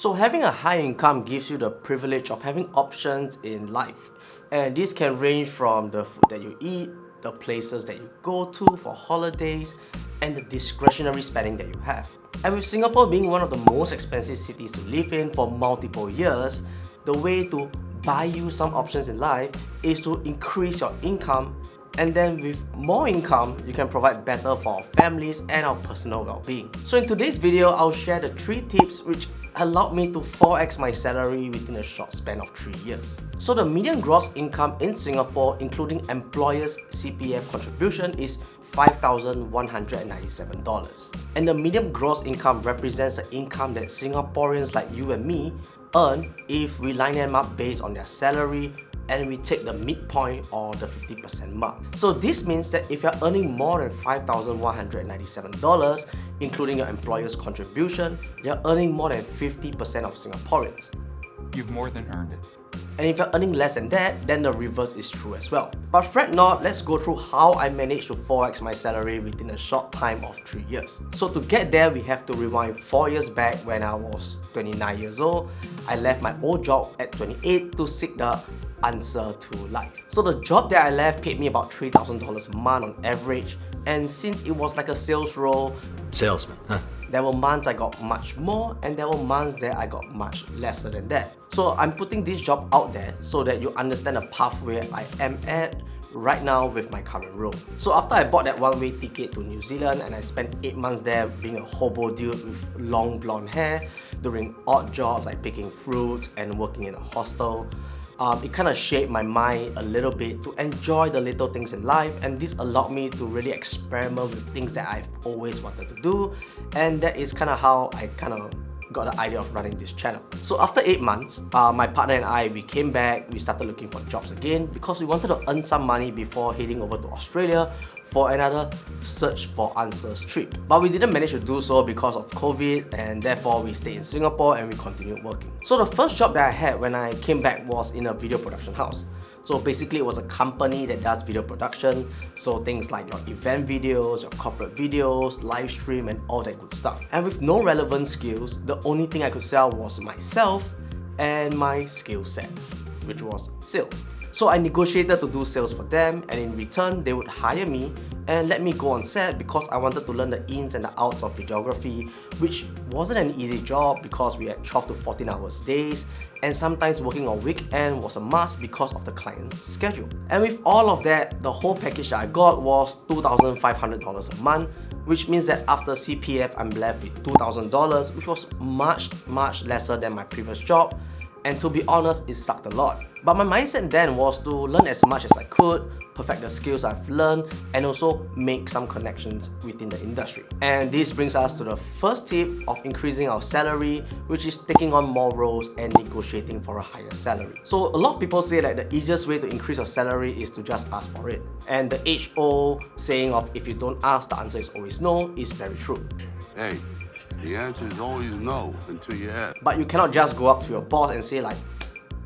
So having a high income gives you the privilege of having options in life. And this can range from the food that you eat, the places that you go to for holidays, and the discretionary spending that you have. And with Singapore being one of the most expensive cities to live in for multiple years, the way to buy you some options in life is to increase your income, and then with more income, you can provide better for our families and our personal well-being. So in today's video, I'll share the 3 tips which allowed me to 4x my salary within a short span of 3 years. So the median gross income in Singapore, including employers' CPF contribution, is $5,197. And the median gross income represents the income that Singaporeans like you and me earn if we line them up based on their salary and we take the midpoint or the 50% mark. So this means that if you're earning more than $5,197, including your employer's contribution, you're earning more than 50% of Singaporeans. You've more than earned it. And if you're earning less than that, then the reverse is true as well. But fret not, let's go through how I managed to 4x my salary within a short time of 3 years. So to get there, we have to rewind 4 years back when I was 29 years old. I left my old job at 28 to seek the answer to life. So the job that I left paid me about $3,000 a month on average, and since it was like a sales role, salesman, huh? There were months I got much more and there were months that I got much lesser than that. So I'm putting this job out there so that you understand the pathway I am at right now with my current role. So after I bought that one-way ticket to New Zealand and I spent 8 months there being a hobo dude with long blonde hair, doing odd jobs like picking fruit and working in a hostel, it kind of shaped my mind a little bit to enjoy the little things in life, and this allowed me to really experiment with things that I've always wanted to do, and that is kind of how I kind of got the idea of running this channel. So after 8 months, my partner and I, we came back, we started looking for jobs again because we wanted to earn some money before heading over to Australia for another search for answers trip. But we didn't manage to do so because of COVID, and therefore we stayed in Singapore and we continued working. So the first job that I had when I came back was in a video production house. So basically it was a company that does video production, so things like your event videos, your corporate videos, live stream and all that good stuff. And with no relevant skills, the only thing I could sell was myself and my skill set, which was sales. So I negotiated to do sales for them, and in return they would hire me and let me go on set because I wanted to learn the ins and the outs of videography, which wasn't an easy job because we had 12 to 14 hours days, and sometimes working on weekend was a must because of the client's schedule. And with all of that, the whole package that I got was $2,500 a month, which means that after CPF I'm left with $2,000, which was much lesser than my previous job. And to be honest, it sucked a lot. But my mindset then was to learn as much as I could, perfect the skills I've learned, and also make some connections within the industry. And this brings us to the first tip of increasing our salary, which is taking on more roles and negotiating for a higher salary. So a lot of people say that the easiest way to increase your salary is to just ask for it. And the age-old saying of if you don't ask, the answer is always no is very true. Hey, the answer is always no until you ask. But you cannot just go up to your boss and say like,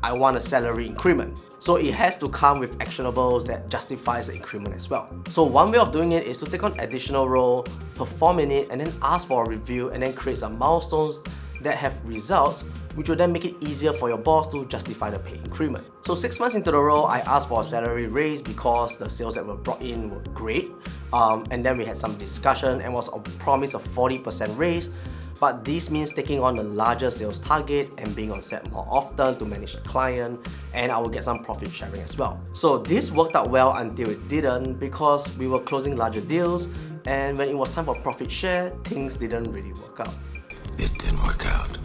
I want a salary increment. So it has to come with actionables that justifies the increment as well. So one way of doing it is to take on additional role, perform in it, and then ask for a review, and then create some milestones that have results, which will then make it easier for your boss to justify the pay increment. So 6 months into the role, I asked for a salary raise because the sales that were brought in were great. And then we had some discussion and was a promise of 40% raise. But this means taking on a larger sales target and being on set more often to manage the client, and I will get some profit sharing as well. So this worked out well until it didn't, because we were closing larger deals, and when it was time for profit share, things didn't really work out. It didn't work out.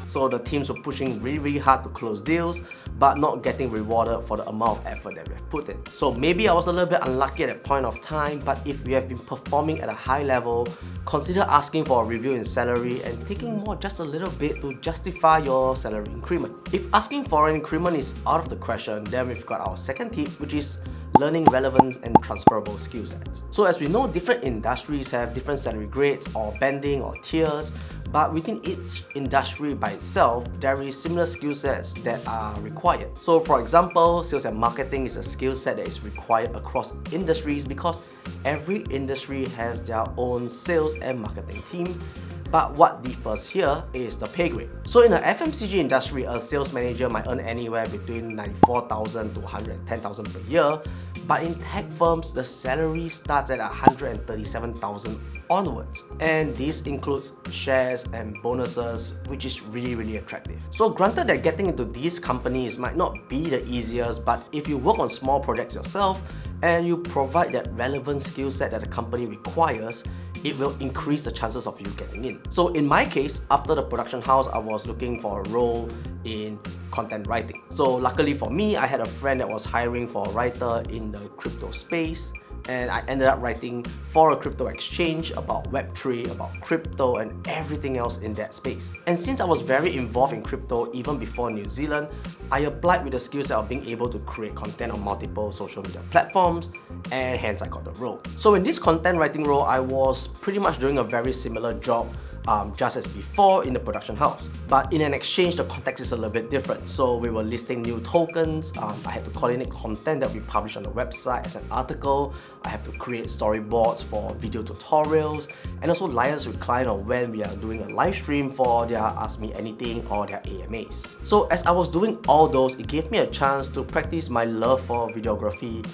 So the teams were pushing really hard to close deals, but not getting rewarded for the amount of effort that we have put in. So maybe I was a little bit unlucky at that point of time, but if we have been performing at a high level, consider asking for a review in salary and taking more just a little bit to justify your salary increment. If asking for an increment is out of the question, then we've got our second tip, which is learning relevant and transferable skill sets. So as we know, different industries have different salary grades or banding or tiers, but within each industry by itself, there is similar skill sets that are required. So for example, sales and marketing is a skill set that is required across industries because every industry has their own sales and marketing team. But what differs here is the pay grade. So in the FMCG industry, a sales manager might earn anywhere between 94,000 to 110,000 per year, but in tech firms, the salary starts at 137,000 onwards. And this includes shares and bonuses, which is really attractive. So granted that getting into these companies might not be the easiest, but if you work on small projects yourself and you provide that relevant skill set that the company requires, it will increase the chances of you getting in. So in my case, after the production house, I was looking for a role in content writing. So luckily for me, I had a friend that was hiring for a writer in the crypto space, and I ended up writing for a crypto exchange about Web3, about crypto and everything else in that space. And since I was very involved in crypto even before New Zealand, I applied with the skill set of being able to create content on multiple social media platforms, and hence I got the role. So in this content writing role, I was pretty much doing a very similar job just as before in the production house. But in an exchange, the context is a little bit different. So we were listing new tokens. I had to coordinate content that we publish on the website as an article. I have to create storyboards for video tutorials, and also liaise with client on when we are doing a live stream for their Ask Me Anything or their AMAs. So as I was doing all those, it gave me a chance to practice my love for videography.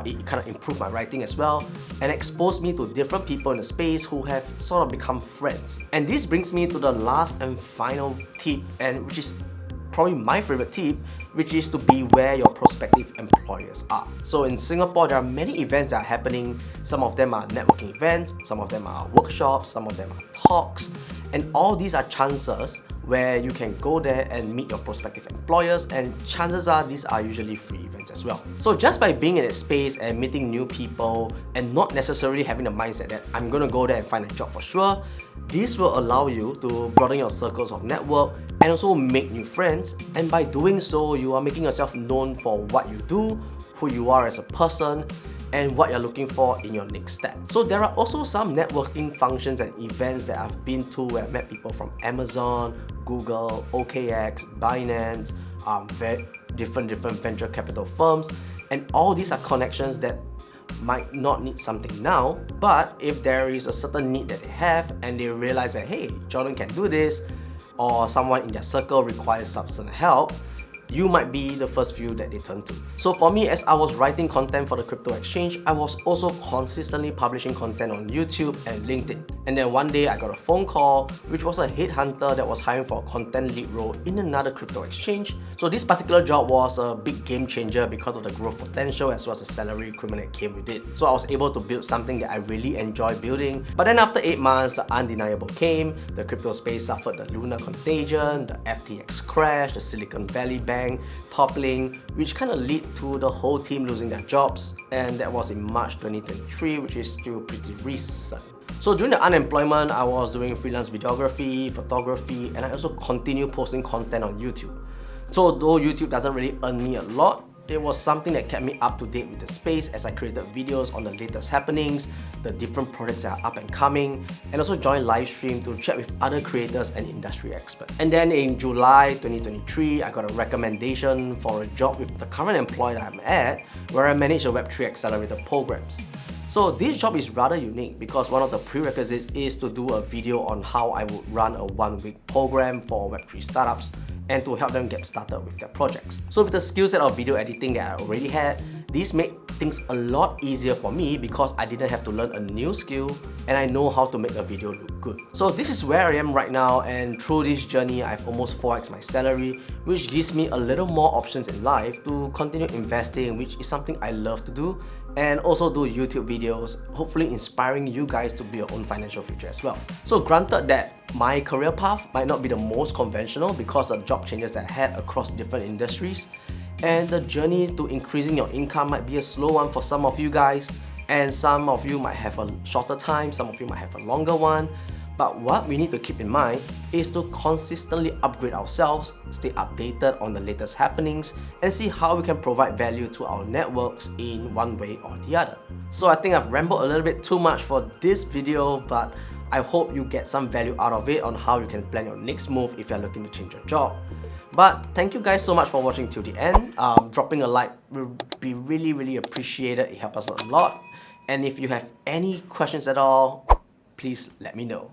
It kind of improved my writing as well, and exposed me to different people in the space who have sort of become friends. And this brings me to the last and final tip, and which is probably my favorite tip, which is to be where your prospective employers are. So in Singapore, there are many events that are happening. Some of them are networking events, some of them are workshops, some of them are talks, and all these are chances where you can go there and meet your prospective employers, and chances are these are usually free events as well. So just by being in a space and meeting new people and not necessarily having the mindset that I'm gonna go there and find a job for sure, this will allow you to broaden your circles of network and also make new friends. And by doing so, you are making yourself known for what you do, who you are as a person, and what you're looking for in your next step. So there are also some networking functions and events that I've been to where I've met people from Amazon, Google, OKX, Binance, different venture capital firms, and all these are connections that might not need something now, but if there is a certain need that they have and they realize that, hey, Jordan can do this, or someone in their circle requires some help, you might be the first few that they turn to. So for me, as I was writing content for the crypto exchange, I was also consistently publishing content on YouTube and LinkedIn. And then one day I got a phone call, which was a headhunter that was hiring for a content lead role in another crypto exchange. So this particular job was a big game changer because of the growth potential as well as the salary increment that came with it. So I was able to build something that I really enjoy building. But then after 8 months, the undeniable came. The crypto space suffered the lunar contagion, the FTX crash, the Silicon Valley Bank toppling, which kind of lead to the whole team losing their jobs, and that was in March 2023, which is still pretty recent. So during the unemployment, I was doing freelance videography, photography, and I also continue posting content on YouTube. So though YouTube doesn't really earn me a lot, it was something that kept me up to date with the space as I created videos on the latest happenings, the different projects that are up and coming, and also joined live stream to chat with other creators and industry experts. And then in July 2023, I got a recommendation for a job with the current employer that I'm at, where I manage the Web3 accelerator programs. So this job is rather unique because one of the prerequisites is to do a video on how I would run a 1-week program for Web3 startups and to help them get started with their projects. So with the skill set of video editing that I already had, this made things a lot easier for me because I didn't have to learn a new skill and I know how to make a video look good. So this is where I am right now, and through this journey, I've almost 4x my salary, which gives me a little more options in life to continue investing, which is something I love to do, and also do YouTube videos, hopefully inspiring you guys to build your own financial future as well. So granted that my career path might not be the most conventional because of job changes that I had across different industries, and the journey to increasing your income might be a slow one for some of you guys, and some of you might have a shorter time, some of you might have a longer one. But what we need to keep in mind is to consistently upgrade ourselves, stay updated on the latest happenings, and see how we can provide value to our networks in one way or the other. So I think I've rambled a little bit too much for this video, but I hope you get some value out of it on how you can plan your next move if you're looking to change your job. But thank you guys so much for watching till the end. Dropping a like will be really appreciated. It helps us a lot. And if you have any questions at all, please let me know.